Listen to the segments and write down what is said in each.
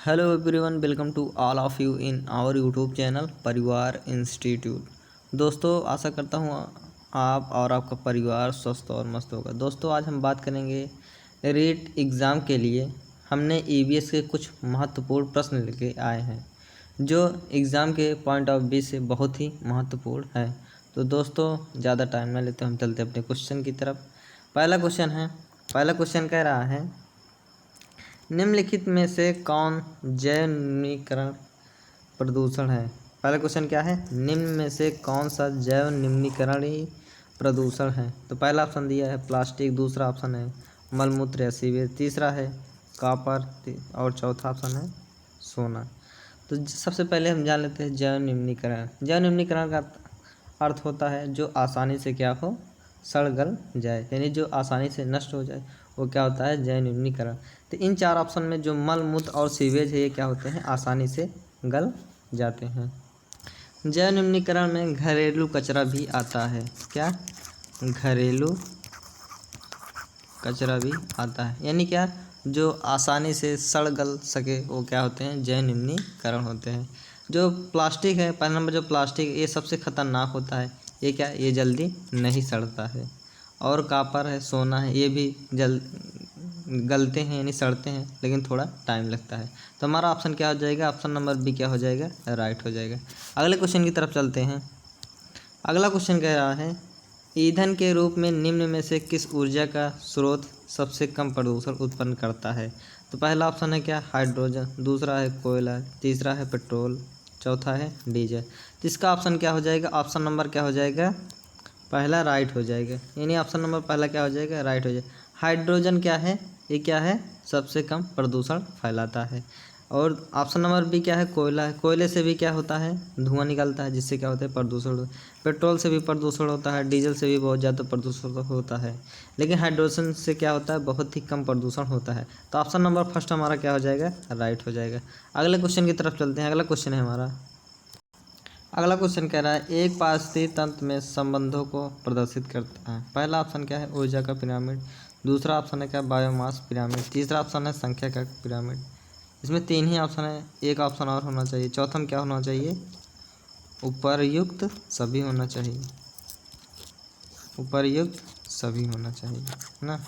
Hello everyone, welcome to all of you in our YouTube channel Parivar institute. दोस्तों, आशा करता हूँ आप और आपका परिवार स्वस्थ और मस्त होगा। दोस्तों, आज हम बात करेंगे रीट एग्ज़ाम के लिए हमने ईवीएस के कुछ महत्वपूर्ण प्रश्न लेके आए हैं जो एग्ज़ाम के पॉइंट ऑफ व्यू से बहुत ही महत्वपूर्ण है। तो दोस्तों, ज़्यादा टाइम न लेते हम चलते अपने क्वेश्चन की तरफ। पहला क्वेश्चन कह रहा है, निम्नलिखित में से कौन जैव निम्नीकरण प्रदूषण है। पहला क्वेश्चन क्या है, निम्न में से कौन सा जैव निम्नीकरणीय प्रदूषण है। तो पहला ऑप्शन दिया है प्लास्टिक, दूसरा ऑप्शन है मलमूत्र या सीवेज, तीसरा है कॉपर और चौथा ऑप्शन है सोना। तो सबसे पहले हम जान लेते हैं जैव निम्नीकरण। जैव निम्नीकरण का अर्थ होता है जो आसानी से क्या हो, सड़ गल जाए, यानी जो आसानी से नष्ट हो जाए, वो क्या होता है, जैव निम्नीकरण। तो इन चार ऑप्शन में जो मल मूत्र और सीवेज है ये क्या होते हैं, आसानी से गल जाते हैं। जैव निम्नीकरण में घरेलू कचरा भी आता है। क्या, घरेलू कचरा भी आता है, यानी क्या, जो आसानी से सड़ गल सके वो क्या होते हैं, जैव निम्नीकरण होते हैं। जो प्लास्टिक है, पहला नंबर जो प्लास्टिक, ये सबसे खतरनाक होता है। ये क्या, ये जल्दी नहीं सड़ता है। और कॉपर है, सोना है, ये भी गलते हैं यानी सड़ते हैं, लेकिन थोड़ा टाइम लगता है। तो हमारा ऑप्शन क्या हो जाएगा, ऑप्शन नंबर बी क्या हो जाएगा, राइट हो जाएगा। अगले क्वेश्चन की तरफ चलते हैं। अगला क्वेश्चन कह रहा है, ईंधन के रूप में निम्न में से किस ऊर्जा का स्रोत सबसे कम प्रदूषण उत्पन्न करता है। तो पहला ऑप्शन है क्या, हाइड्रोजन, दूसरा है कोयला, तीसरा है पेट्रोल, चौथा है डीजल। तो इसका ऑप्शन क्या हो जाएगा, ऑप्शन नंबर क्या हो जाएगा, पहला राइट हो जाएगा, यानी ऑप्शन नंबर पहला क्या हो जाएगा, राइट हो जाएगा। हाइड्रोजन क्या है, ये क्या है, सबसे कम प्रदूषण फैलाता है। और ऑप्शन नंबर बी क्या है, कोयला है। कोयले से भी क्या होता है, धुआं निकलता है, जिससे क्या होता है, प्रदूषण। पेट्रोल से भी प्रदूषण होता है, डीजल से भी बहुत ज़्यादा प्रदूषण होता है, लेकिन हाइड्रोजन से क्या होता है, बहुत ही कम प्रदूषण होता है। तो ऑप्शन नंबर फर्स्ट हमारा क्या हो जाएगा, राइट हो जाएगा। अगले क्वेश्चन की तरफ चलते हैं। अगला क्वेश्चन है हमारा, अगला क्वेश्चन कह रहा है, एक पारिस्थितिकी तंत्र में संबंधों को प्रदर्शित करता है। पहला ऑप्शन क्या है, ऊर्जा का पिरामिड, दूसरा ऑप्शन है क्या, बायोमास पिरामिड, तीसरा ऑप्शन है संख्या का पिरामिड। इसमें तीन ही ऑप्शन है, एक ऑप्शन और होना चाहिए। चौथा में क्या होना चाहिए, उपर्युक्त सभी होना चाहिए, उपर्युक्त सभी होना चाहिए, है ना।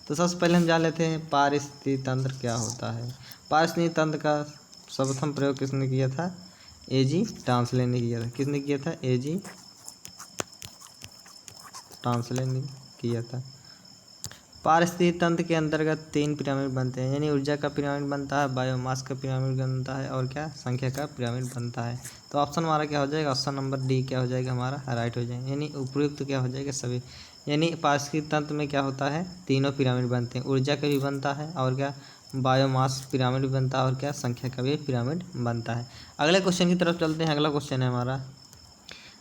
तो सबसे पहले हम जान लेते हैं पारिस्थितिकी तंत्र क्या होता है। पारिस्थितिकी तंत्र का सर्वप्रथम प्रयोग किसने किया था, एजी टांसले ने किया था। किसने किया था, एजी टांसले ने किया था। पारिस्थितिकी तंत्र के अंतर्गत तीन पिरामिड बनते हैं, यानी ऊर्जा का पिरामिड बनता है, बायोमास का पिरामिड बनता है, और क्या, संख्या का पिरामिड बनता है। तो ऑप्शन हमारा क्या हो जाएगा, ऑप्शन नंबर डी क्या हो जाएगा, हमारा राइट हो जाएगा, यानी उपयुक्त क्या हो जाएगा, सभी। यानी पारिस्थितिकी तंत्र में क्या होता है, तीनों पिरामिड बनते हैं, ऊर्जा का भी बनता है, और क्या, बायोमास पिरामिड भी बनता है, और क्या, संख्या का भी पिरामिड बनता है। अगले क्वेश्चन की तरफ चलते हैं। अगला क्वेश्चन है हमारा,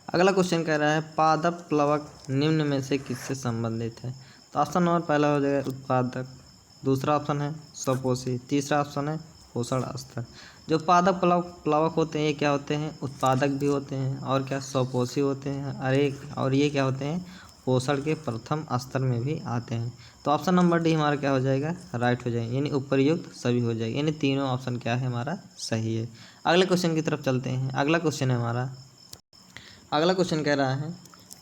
अगला क्वेश्चन कह रहा है, पादप प्लवक निम्न में से किससे संबंधित है। तो ऑप्शन नंबर पहला हो जाएगा उत्पादक, दूसरा ऑप्शन है स्वपोषी, तीसरा ऑप्शन है पोषण स्तर। जो पादप प्लवक होते हैं ये क्या होते हैं, उत्पादक भी होते हैं, और क्या, स्वपोषी होते हैं, और ये क्या होते हैं, पोषण के प्रथम स्तर में भी आते हैं। तो ऑप्शन नंबर डी हमारा क्या हो जाएगा, राइट हो जाएगा, यानी उपयुक्त सभी हो जाएगा, यानी तीनों ऑप्शन क्या है, हमारा सही है। अगले क्वेश्चन की तरफ चलते हैं। अगला क्वेश्चन है हमारा, अगला क्वेश्चन कह रहा है,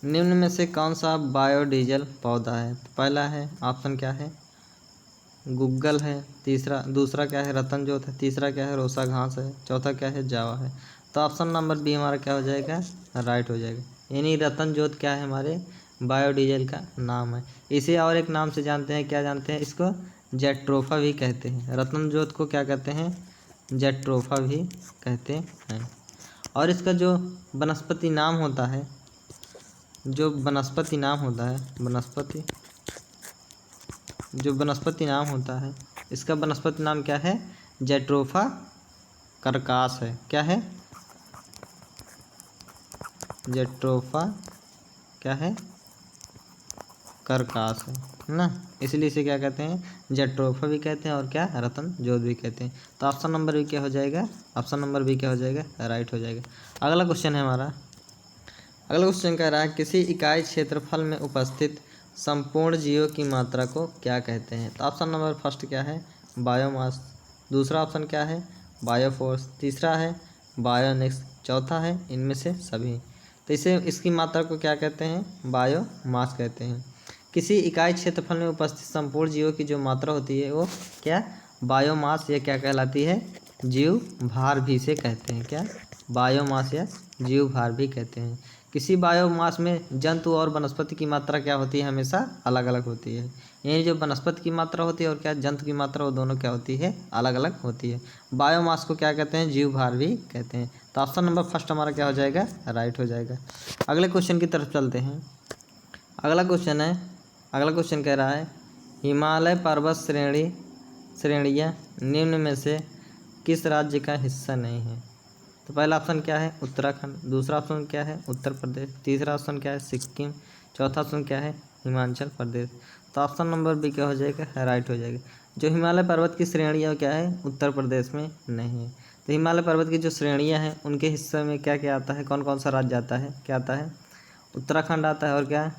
निम्न में से कौन सा बायोडीजल पौधा है। तो पहला है ऑप्शन क्या है, गुग्गल है, दूसरा क्या है, रतनजोत है, तीसरा क्या है, रोसा घास है, चौथा क्या है, जावा है। तो ऑप्शन नंबर बी हमारा क्या हो जाएगा, राइट हो जाएगा, यानी रतनजोत क्या है, हमारे बायोडीजल का नाम है। इसे और एक नाम से जानते हैं, क्या जानते हैं इसको, जेट्रोफा भी कहते हैं। रतनजोत को क्या कहते हैं, जेट्रोफा भी कहते हैं। और इसका जो वनस्पति नाम होता है, वनस्पति नाम होता है, इसका वनस्पति नाम क्या है, जेट्रोफा करकास है। क्या है, जेट्रोफा क्या है, करकास है ना। इसलिए इसे क्या कहते हैं, जेट्रोफा भी कहते हैं, और क्या, रतन जोत भी कहते हैं। तो ऑप्शन नंबर बी क्या हो जाएगा, ऑप्शन नंबर बी क्या हो जाएगा, राइट हो जाएगा। अगला क्वेश्चन है हमारा, अगला क्वेश्चन कह रहा है, किसी इकाई क्षेत्रफल में उपस्थित संपूर्ण जीवों की मात्रा को क्या कहते हैं। तो ऑप्शन नंबर फर्स्ट क्या है, बायोमास, दूसरा ऑप्शन क्या है, बायोफोर्स, तीसरा है बायोनिक्स, चौथा है इनमें से सभी। तो इसे इसकी मात्रा को क्या कहते हैं? बायोमास कहते हैं। किसी इकाई क्षेत्रफल में उपस्थित संपूर्ण जीवों की जो मात्रा होती है वो क्या? बायोमास या क्या कहलाती है? जीव भार भी से कहते हैं। क्या? बायोमास या जीव भार भी कहते हैं। किसी बायोमास में जंतु और वनस्पति की मात्रा क्या होती है? हमेशा अलग अलग होती है। यानी जो वनस्पति की मात्रा होती है और क्या जंतु की मात्रा, वो दोनों क्या होती है? अलग अलग होती है। बायोमास को क्या कहते हैं? जीव भार भी कहते हैं। तो ऑप्शन नंबर फर्स्ट हमारा क्या हो जाएगा? राइट हो जाएगा। अगले क्वेश्चन की तरफ चलते हैं। अगला क्वेश्चन कह रहा है हिमालय पर्वत श्रेणियाँ निम्न में से किस राज्य का हिस्सा नहीं है? तो पहला ऑप्शन क्या है? उत्तराखंड। दूसरा ऑप्शन क्या है? उत्तर प्रदेश। तीसरा ऑप्शन क्या है? सिक्किम। चौथा ऑप्शन क्या है? हिमाचल प्रदेश। तो ऑप्शन नंबर बी क्या हो जाएगा? राइट हो जाएगा। जो हिमालय पर्वत की श्रेणियाँ क्या है? उत्तर प्रदेश में नहीं है। तो हिमालय पर्वत की जो श्रेणियाँ हैं उनके हिस्से में क्या क्या आता है? कौन कौन सा राज्य आता है? क्या आता है? उत्तराखंड आता है, और क्या?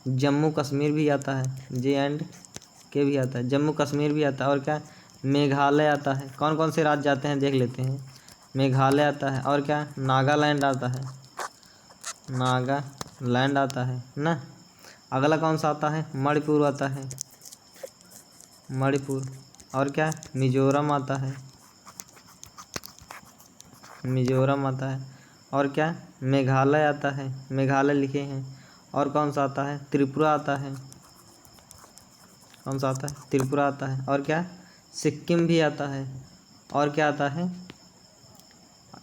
जम्मू कश्मीर भी आता है, JNK भी आता है, जम्मू कश्मीर भी आता है, और क्या? मेघालय आता है। कौन कौन से राज्य आते हैं देख लेते हैं। मेघालय आता है, और क्या? नागालैंड आता है, नागालैंड आता है ना। अगला कौन सा आता है? मणिपुर आता है, मणिपुर। और क्या? मिजोरम आता है, मिजोरम आता है। और क्या? मेघालय आता है, मेघालय लिखे हैं। और कौन सा आता है? त्रिपुरा आता है। कौन सा आता है? त्रिपुरा आता है। और क्या? सिक्किम भी आता है। और क्या आता है?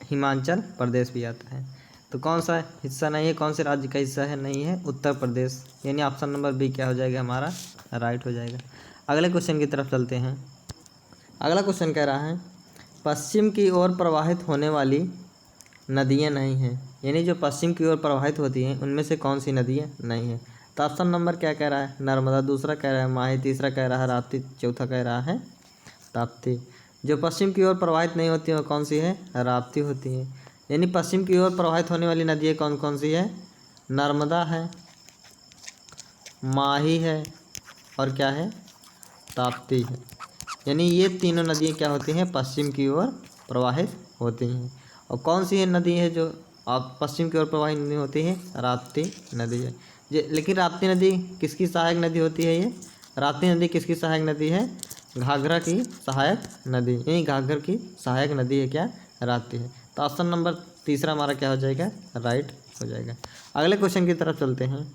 हिमाचल प्रदेश भी आता है। तो कौन सा हिस्सा नहीं है? कौन से राज्य का हिस्सा है? नहीं है उत्तर प्रदेश। यानी ऑप्शन नंबर बी क्या हो जाएगा हमारा? राइट हो जाएगा। अगले क्वेश्चन की तरफ चलते हैं। अगला क्वेश्चन कह रहा है पश्चिम की ओर प्रवाहित होने वाली नदियाँ नहीं हैं। यानी जो पश्चिम की ओर प्रवाहित होती हैं उनमें से कौन सी नदियाँ नहीं हैं? तो ऑप्शन नंबर क्या कह रहा है? नर्मदा। दूसरा कह रहा है माही। तीसरा कह रहा है राप्ती। चौथा कह रहा है ताप्ती। जो पश्चिम की ओर प्रवाहित नहीं होती है वो कौन सी है? राप्ती होती है। यानी पश्चिम की ओर प्रवाहित होने वाली नदियाँ कौन कौन सी है? नर्मदा है, माही है, और क्या है? ताप्ती है। यानी ये तीनों नदियाँ क्या होती हैं? पश्चिम की ओर प्रवाहित होती हैं। और कौन सी है नदी है जो आप पश्चिम की ओर प्रवाहित नहीं होती है? राप्ती नदी है। लेकिन राप्ती नदी किसकी सहायक नदी होती है? ये राप्ती नदी किसकी सहायक नदी है? घाघरा की सहायक नदी। यही घाघर की सहायक नदी है क्या? राप्ती है। तो ऑप्शन नंबर तीसरा हमारा क्या हो जाएगा? राइट हो जाएगा। अगले क्वेश्चन की तरफ चलते हैं।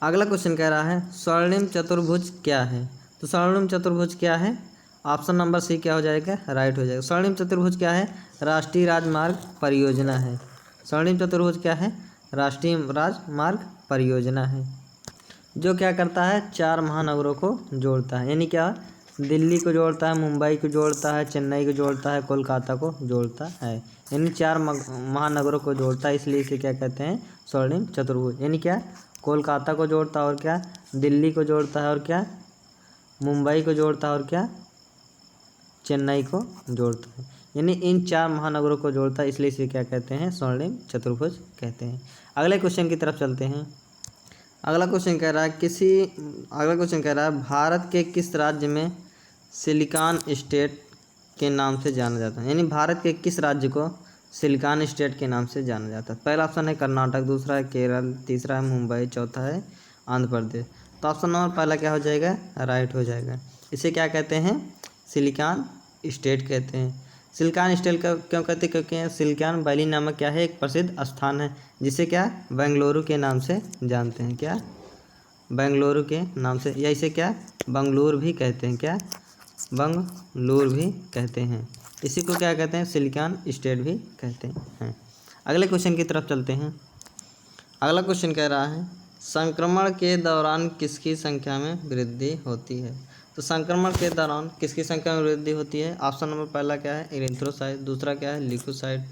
अगला क्वेश्चन कह रहा है स्वर्णिम चतुर्भुज क्या है? तो स्वर्णिम चतुर्भुज क्या है? ऑप्शन नंबर सी क्या हो जाएगा? राइट हो जाएगा। स्वर्णिम चतुर्भुज क्या है? राष्ट्रीय राजमार्ग परियोजना है। स्वर्णिम चतुर्भुज क्या है? राष्ट्रीय राजमार्ग परियोजना है, जो क्या करता है? 4 महानगरों को जोड़ता है। यानी क्या? दिल्ली को जोड़ता है, मुंबई को जोड़ता है, चेन्नई को जोड़ता है, कोलकाता को जोड़ता है। यानी 4 महानगरों को जोड़ता है, इसलिए इसे क्या कहते हैं? स्वर्णिम चतुर्भुज। यानी क्या? कोलकाता को जोड़ता है, और क्या? दिल्ली को जोड़ता है, और क्या? मुंबई को जोड़ता है, और क्या? चेन्नई को जोड़ता है। यानी इन 4 महानगरों को जोड़ता है, इसलिए इसे क्या कहते हैं? स्वर्णिम चतुर्भुज कहते हैं। अगले क्वेश्चन की तरफ चलते हैं। अगला क्वेश्चन कह रहा है भारत के किस राज्य में सिलिकॉन स्टेट के नाम से जाना जाता है? यानी भारत के किस राज्य को सिलिकॉन स्टेट के नाम से जाना जाता है? पहला ऑप्शन है कर्नाटक, दूसरा है केरल, तीसरा है मुंबई, चौथा है आंध्र प्रदेश। तो ऑप्शन नंबर पहला क्या हो जाएगा? राइट हो जाएगा। इसे क्या कहते हैं? सिलिकॉन स्टेट कहते हैं। सिलिकॉन स्टेट का क्यों कहते हैं? क्योंकि सिलिकॉन वैली नामक क्या है? एक प्रसिद्ध स्थान है, जिसे क्या? बेंगलुरु के नाम से जानते हैं। क्या? बेंगलुरु के नाम से, या इसे क्या? बंगलुरु भी कहते हैं। क्या? बंगलुरु भी कहते हैं। इसी को क्या कहते हैं? सिलिकॉन स्टेट भी कहते हैं। अगले क्वेश्चन की तरफ चलते हैं। अगला क्वेश्चन कह रहा है संक्रमण के दौरान किसकी संख्या में वृद्धि होती है? तो संक्रमण के दौरान किसकी संख्या में वृद्धि होती है? ऑप्शन नंबर पहला क्या है? इरिथ्रोसाइट। दूसरा क्या है? ल्यूकोसाइट।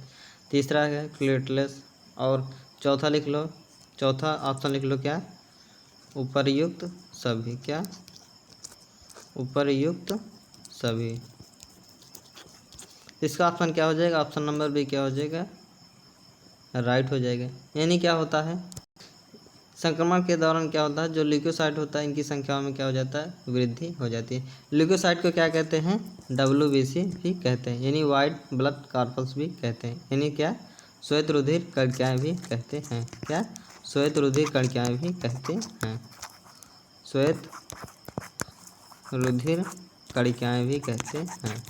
तीसरा है प्लेटलेट्स। और चौथा लिख लो, चौथा ऑप्शन लिख लो क्या? उपर्युक्त सभी। क्या? उपर्युक्त सभी। इसका ऑप्शन क्या हो जाएगा? ऑप्शन नंबर बी क्या हो जाएगा? राइट हो जाएगा। यानी क्या होता है? संक्रमण के दौरान क्या होता है? जो ल्यूकोसाइट होता है इनकी संख्या में क्या हो जाता है? वृद्धि हो जाती है। ल्यूकोसाइट को क्या कहते हैं? WBC भी कहते हैं, यानी वाइट ब्लड कॉर्पस भी कहते हैं, यानी क्या, श्वेत रुधिर कणिकाएँ भी कहते हैं। क्या, श्वेत रुधिर कणिकाएँ भी कहते हैं, श्वेत रुधिर कणिकाएँ भी कहते हैं।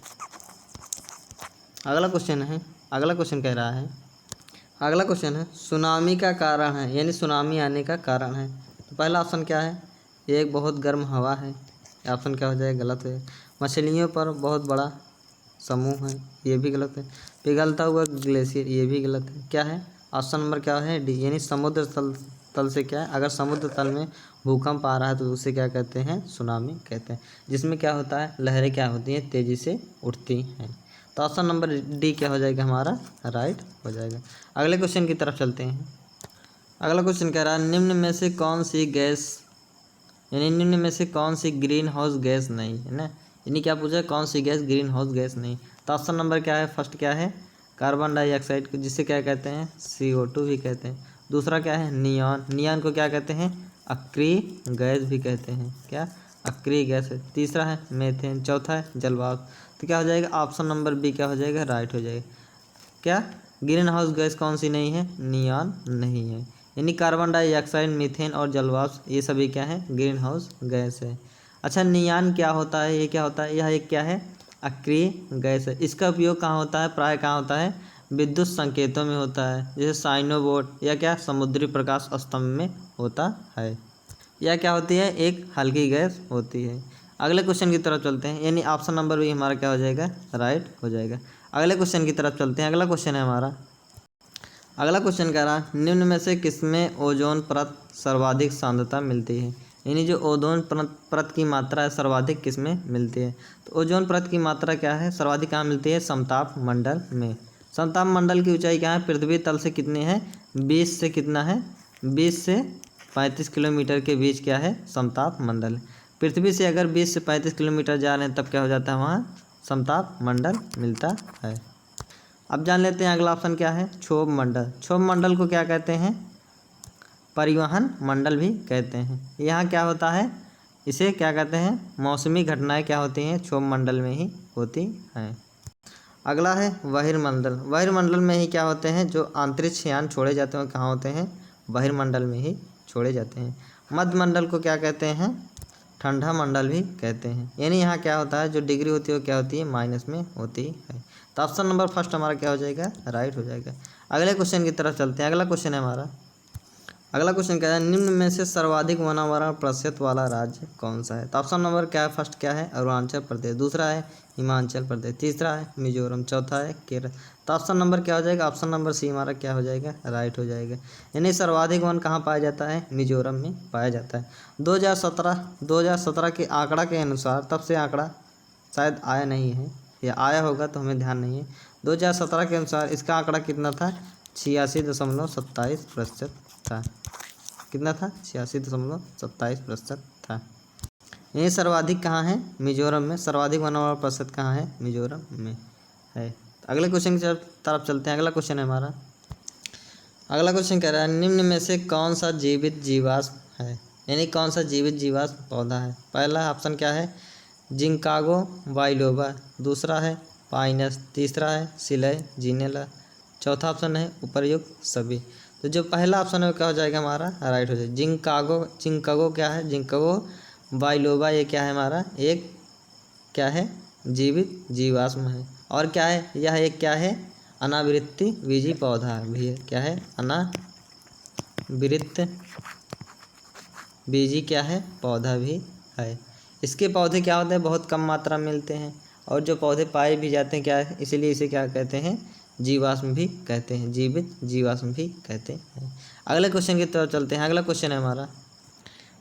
अगला क्वेश्चन कह रहा है, अगला क्वेश्चन है सुनामी का कारण है, यानी सुनामी आने का कारण है। तो पहला ऑप्शन क्या है, ये एक बहुत गर्म हवा है, ऑप्शन क्या हो जाएगा, गलत है। मछलियों पर बहुत बड़ा समूह है, ये भी गलत है। पिघलता हुआ ग्लेशियर, ये भी गलत है। क्या है, ऑप्शन नंबर क्या है, डी, यानी समुद्र तल से क्या है, अगर समुद्र तल में भूकंप आ रहा है तो उसे क्या कहते हैं, सुनामी कहते हैं, जिसमें क्या होता है, लहरें क्या होती हैं, तेज़ी से उठती हैं। तो ऑप्शन नंबर डी क्या हो जाएगा हमारा, राइट हो जाएगा। अगले क्वेश्चन की तरफ चलते हैं। अगला क्वेश्चन कह रहा है निम्न में से कौन सी गैस, यानी निम्न में से कौन सी ग्रीन हाउस गैस नहीं है ना, यानी क्या पूछा है, कौन सी गैस ग्रीन हाउस गैस नहीं। तो ऑप्शन नंबर क्या है, फर्स्ट क्या है, कार्बन डाइऑक्साइड को, जिसे क्या कहते हैं, CO2 भी कहते हैं। दूसरा क्या है, नियॉन, नियॉन को क्या कहते हैं, अक्रिय गैस भी कहते हैं। क्या, अक्रिय गैस है। तीसरा है मेथेन, चौथा है जलवाष्प। तो क्या हो जाएगा, ऑप्शन नंबर बी क्या हो जाएगा, राइट हो जाएगा। क्या, ग्रीन हाउस गैस कौन सी नहीं है, नियॉन नहीं है, यानी कार्बन डाइऑक्साइड, मीथेन और जलवाष्प ये सभी क्या है, ग्रीन हाउस गैस है। अच्छा, नियॉन क्या होता है, ये क्या होता है, यह एक क्या है, अक्रिय गैस है। इसका उपयोग कहाँ होता है, प्राय कहाँ होता है, विद्युत संकेतों में होता है, जैसे साइनोबोर्ड या क्या समुद्री प्रकाश स्तंभ में होता है। यह क्या होती है, एक हल्की गैस होती है। अगले क्वेश्चन की तरफ चलते हैं, यानी ऑप्शन नंबर भी हमारा क्या हो जाएगा, राइट हो जाएगा। अगले क्वेश्चन की तरफ चलते हैं। अगला क्वेश्चन है हमारा, अगला क्वेश्चन कह रहा है निम्न में से किसमें ओजोन परत सर्वाधिक सांद्रता मिलती है, यानी जो ओजोन परत की मात्रा है सर्वाधिक किसमें मिलती है। तो ओजोन परत की मात्रा क्या है, सर्वाधिक कहाँ मिलती है, समताप मंडल में। समताप मंडल की ऊंचाई क्या है, पृथ्वी तल से कितनी है, 20 से कितना है, 20 से 35 किलोमीटर के बीच क्या है, समताप मंडल। पृथ्वी से अगर 20 से 35 किलोमीटर जा रहे हैं तब क्या हो जाता है, वहाँ समताप मंडल मिलता है। अब जान लेते हैं अगला ऑप्शन क्या है, क्षोभ मंडल। क्षोभ मंडल को क्या कहते हैं, परिवहन मंडल भी कहते हैं। यहाँ क्या होता है, इसे क्या कहते हैं, मौसमी घटनाएं क्या होती हैं, क्षोभ मंडल में ही होती हैं। अगला है बहिर्मंडल। बहिर्मंडल में ही क्या होते हैं, जो अंतरिक्ष यान छोड़े जाते हैं कहाँ होते हैं, बहिर्मंडल में ही छोड़े जाते हैं। मध्य मंडल को क्या कहते हैं, ठंडा मंडल भी कहते हैं, यानी यहाँ क्या होता है, जो डिग्री होती है वो क्या होती है, माइनस में होती है। तो ऑप्शन नंबर फर्स्ट हमारा क्या हो जाएगा, राइट हो जाएगा। अगले क्वेश्चन की तरफ चलते हैं। अगला क्वेश्चन है हमारा, अगला क्वेश्चन क्या है, निम्न में से सर्वाधिक वनावरण प्रतिशत वाला राज्य कौन सा है। तो ऑप्शन नंबर क्या है, फर्स्ट क्या है, अरुणाचल प्रदेश, दूसरा है हिमाचल प्रदेश, तीसरा है मिजोरम, चौथा है केरल। तो ऑप्शन नंबर क्या हो जाएगा, ऑप्शन नंबर सी हमारा क्या हो जाएगा, राइट हो जाएगा। यानी सर्वाधिक वन कहाँ पाया जाता है, मिजोरम में पाया जाता है। 2017 के आंकड़ा के अनुसार, तब से आंकड़ा शायद आया नहीं है, या आया होगा तो हमें ध्यान नहीं है। 2017 के अनुसार इसका आंकड़ा कितना था, 86.27% था। कितना था, 86.27% था। ये सर्वाधिक कहाँ है, मिजोरम में। सर्वाधिक वनावरण प्रतिशत कहाँ है, मिजोरम में है। अगले क्वेश्चन की तरफ चलते हैं। अगला क्वेश्चन है हमारा, अगला क्वेश्चन कह रहा है निम्न में से कौन सा जीवित जीवाश्म है, यानी कौन सा जीवित जीवाश्म पौधा है। पहला ऑप्शन क्या है, जिंकागो बाइलोबा, दूसरा है पाइनस, तीसरा है सिलय जिनेला, चौथा ऑप्शन है उपर्युक्त सभी। तो जो पहला ऑप्शन है वो क्या हो जाएगा हमारा, राइट हो जाएगा। जिंकागो क्या है, जिंकागो बाइलोबा, ये क्या है हमारा, एक क्या है, जीवित जीवाश्म है। और क्या है, यह एक क्या है, अनावृत्ति बीजी पौधा भी है। क्या है, अनावृत्त बीजी क्या है, पौधा भी है। इसके पौधे क्या होते हैं, बहुत कम मात्रा में मिलते हैं, और जो पौधे पाए भी जाते हैं क्या है, इसीलिए इसे क्या कहते हैं, जीवाश्म भी कहते हैं, जीवित जीवाश्म भी कहते हैं। अगले क्वेश्चन की तरफ चलते हैं। अगला क्वेश्चन है हमारा,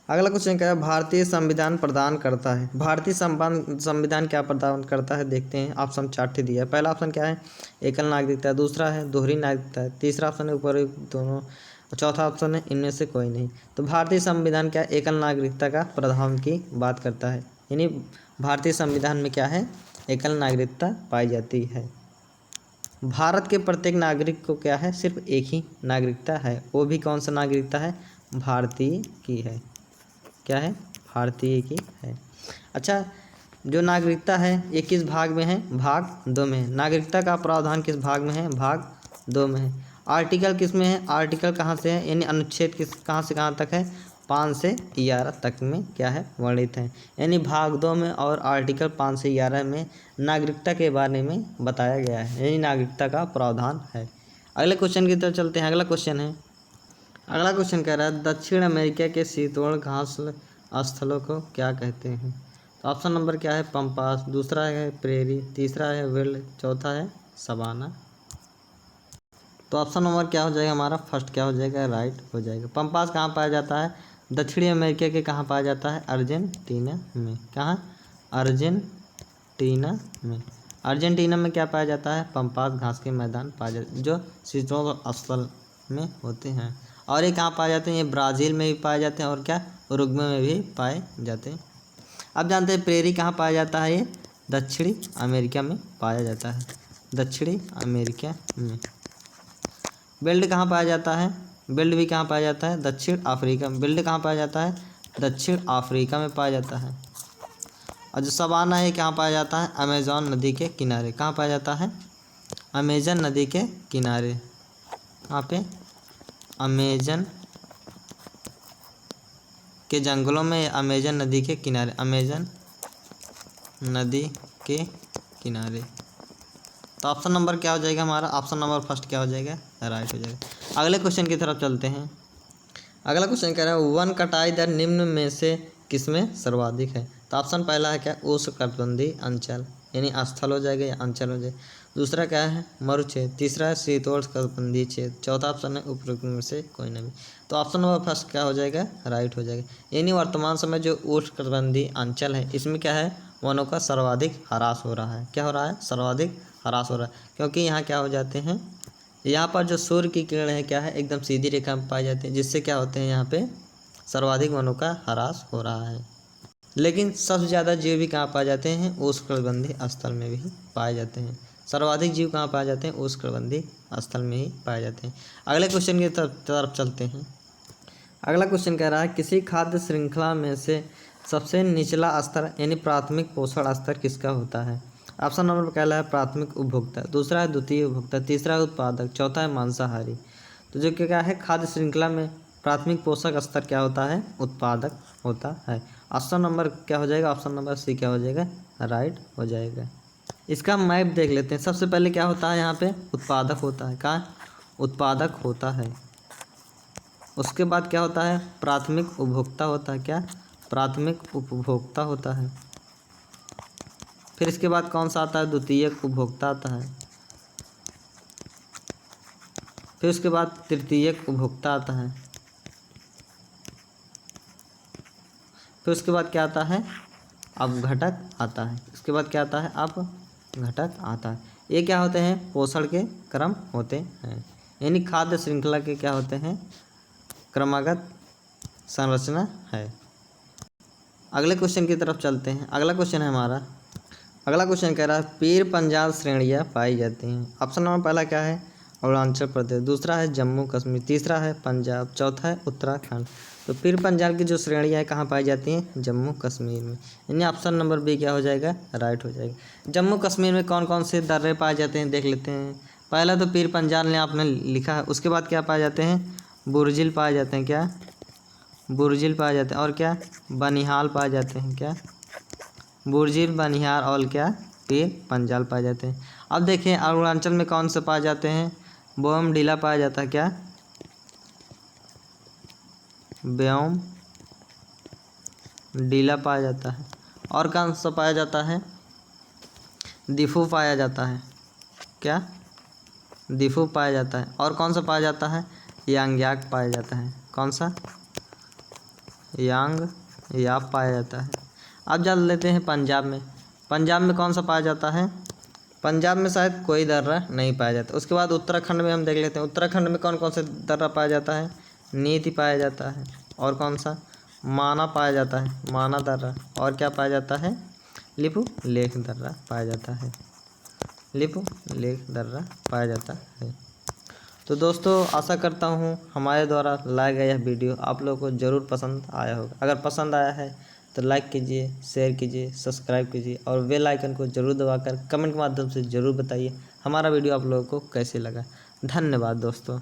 अगला क्वेश्चन क्या है, भारतीय संविधान प्रदान करता है। भारतीय संविधान क्या प्रदान करता है, देखते हैं। ऑप्शन 4 दिया है। पहला ऑप्शन क्या है, एकल नागरिकता, दूसरा है दोहरी नागरिकता, तीसरा ऑप्शन है उपयुक्त दोनों, चौथा ऑप्शन है इनमें से कोई नहीं। तो भारतीय संविधान क्या, एकल नागरिकता का प्रावधान की बात करता है, यानी भारतीय संविधान में क्या है, एकल नागरिकता पाई जाती है। भारत के प्रत्येक नागरिक को क्या है, सिर्फ एक ही नागरिकता है, वो भी कौन सा नागरिकता है, भारतीय की है। क्या है, भारतीय की है। अच्छा, जो नागरिकता है ये किस भाग में है? भाग 2 में है। नागरिकता का प्रावधान किस भाग में है? भाग 2 में है। आर्टिकल किस में है? आर्टिकल कहाँ से है? यानी अनुच्छेद किस कहाँ से कहाँ तक है? 5 से 11 तक में क्या है? वर्णित है। यानी भाग 2 में और आर्टिकल 5 से 11 में नागरिकता के बारे में बताया गया है, यानी नागरिकता का प्रावधान है। अगले क्वेश्चन की तरफ चलते हैं। अगला क्वेश्चन कह रहा है दक्षिण अमेरिका के शीतोष्ण घास स्थलों को क्या कहते हैं? तो ऑप्शन नंबर क्या है? पंपास, दूसरा है प्रेरी, तीसरा है विल्ड, चौथा है सवाना। तो ऑप्शन नंबर क्या हो जाएगा हमारा? फर्स्ट क्या हो जाएगा? राइट हो जाएगा। पंपास कहाँ पाया जाता है? दक्षिणी अमेरिका के कहाँ पाया जाता है? अर्जेंटीना में। कहाँ? अर्जेंटीना में। अर्जेंटीना में क्या पाया जाता है? पंपास घास के मैदान पाए जाते हैं जो शीतोष्ण स्थल में होते हैं। और ये कहाँ पाए जाते हैं? ये ब्राज़ील में भी पाए जाते हैं और क्या? उरुग्वे में भी पाए जाते हैं। अब जानते हैं प्रेरी कहाँ पाया जाता है? ये दक्षिणी अमेरिका में पाया जाता है, दक्षिणी अमेरिका में। बिल्ड कहाँ पाया जाता है? बिल्ड भी कहाँ पाया जाता है? दक्षिण अफ्रीका में। बिल्ड कहाँ पाया जाता है? दक्षिण अफ्रीका में पाया जाता है। और जो सवाना है कहाँ पाया जाता है? अमेज़न नदी के किनारे। कहाँ पाया जाता है? अमेज़न नदी के किनारे। यहाँ पे अमेज़न के जंगलों में, अमेज़न नदी के किनारे, अमेज़न नदी के किनारे। तो ऑप्शन नंबर क्या हो जाएगा हमारा? ऑप्शन नंबर फर्स्ट क्या हो जाएगा? राइट हो जाएगा। अगले क्वेश्चन की तरफ चलते हैं। अगला क्वेश्चन कह रहा है वन कटाई दर निम्न में से किसमें सर्वाधिक है? तो ऑप्शन पहला है क्या? उष्णकटिबंधीय अंचल, यानी स्थल हो जाएगा या अंचल हो जाएगा। दूसरा क्या है? मरुक्षेत्र। तीसरा है शीतोष्णकटिबंधीय क्षेत्र। चौथा ऑप्शन है उपरोक्त में से कोई नहीं। तो ऑप्शन नंबर फर्स्ट क्या हो जाएगा? राइट हो जाएगा। यानी वर्तमान समय जो उष्णकटिबंधीय अंचल है इसमें क्या है? वनों का सर्वाधिक ह्रास हो रहा है। क्या हो रहा है? सर्वाधिक ह्रास हो रहा है, क्योंकि यहाँ क्या हो जाते हैं, यहाँ पर जो सूर्य की किरण है क्या है? एकदम सीधी रेखा में पाई जाती है, जिससे क्या होते हैं यहाँ पे सर्वाधिक वनों का ह्रास हो रहा है। लेकिन सबसे ज़्यादा जीव भी कहाँ पाए जाते हैं? उष्णकटिबंधीय स्थल में भी पाए जाते हैं। सर्वाधिक जीव कहाँ पाए जाते हैं? उष्णकटिबंधीय स्थल में ही पाए जाते हैं। अगले क्वेश्चन की तरफ चलते हैं। अगला क्वेश्चन कह रहा है किसी खाद्य श्रृंखला में से सबसे निचला स्तर यानी प्राथमिक पोषण स्तर किसका होता है? ऑप्शन नंबर पहला है प्राथमिक उपभोक्ता, दूसरा है द्वितीय उपभोक्ता, तीसरा है उत्पादक, चौथा है मांसाहारी। तो जो क्या है खाद्य श्रृंखला में प्राथमिक पोषक स्तर क्या होता है? उत्पादक होता है। ऑप्शन नंबर क्या हो जाएगा? ऑप्शन नंबर सी क्या हो जाएगा? राइट हो जाएगा। इसका मैप देख लेते हैं। सबसे पहले क्या होता है? यहाँ पे उत्पादक होता है। कहाँ? उत्पादक होता है। उसके बाद क्या होता है? प्राथमिक उपभोक्ता होता है। क्या? प्राथमिक उपभोक्ता होता है। फिर इसके बाद कौन सा आता है? द्वितीयक उपभोक्ता आता है। फिर उसके बाद तृतीयक उपभोक्ता आता है। फिर उसके बाद क्या आता है? अपघटक आता है। इसके बाद क्या आता है? अपघटक आता है। ये क्या होते हैं? पोषण के क्रम होते हैं, यानी खाद्य श्रृंखला के क्या होते हैं? क्रमागत संरचना है। अगले क्वेश्चन की तरफ चलते हैं। अगला क्वेश्चन है हमारा, अगला क्वेश्चन कह रहा है पीर पंजाल श्रेणियाँ पाई जाती हैं। ऑप्शन नंबर पहला क्या है? अरुणाचल प्रदेश, दूसरा है जम्मू कश्मीर, तीसरा है पंजाब, चौथा है उत्तराखंड। तो पीर पंजाल की जो श्रेणियाँ हैं कहाँ पाई जाती हैं? जम्मू कश्मीर में, यानी ऑप्शन नंबर बी क्या हो जाएगा? राइट हो जाएगा। जम्मू कश्मीर में कौन कौन से दर्रे पाए जाते हैं देख लेते हैं। पहला तो पीर पंजाल ने आपने लिखा है, उसके बाद क्या पाए जाते हैं? बुर्जिल पाए जाते हैं। क्या? बुर्जिल पाए जाते हैं। और क्या? बनिहाल पाए जाते हैं। क्या? बुर्जिल, बनिहाल और क्या? पीर पंजाल पाए जाते हैं। अब देखें अरुणाचल में कौन से पाए जाते हैं? बोमडिला पाया जाता है। क्या? ब्योम डीला पाया जाता है। और कौन सा पाया जाता है? दिफू पाया जाता है। क्या? दिफू पाया जाता है। और कौन सा पाया जाता है? यांगयाक पाया जाता है। कौन सा? यांग याप पाया जाता है। अब जान लेते हैं पंजाब में। पंजाब में कौन सा पाया जाता है? पंजाब में शायद कोई दर्रा नहीं पाया जाता। उसके बाद उत्तराखंड में हम देख लेते हैं। उत्तराखंड में कौन कौन से दर्रा पाया जाता है? नीति पाया जाता है। और कौन सा? माना पाया जाता है, माना दर्रा। और क्या पाया जाता है? लिपू लेख दर्रा पाया जाता है। लिपू लेख दर्रा पाया जाता है। तो दोस्तों आशा करता हूँ हमारे द्वारा लाया गया यह वीडियो आप लोगों को ज़रूर पसंद आया होगा। अगर पसंद आया है तो लाइक कीजिए, शेयर कीजिए, सब्सक्राइब कीजिए और बेल आइकन को जरूर दबाकर कमेंट के माध्यम से ज़रूर बताइए हमारा वीडियो आप लोगों को कैसे लगा। धन्यवाद दोस्तों।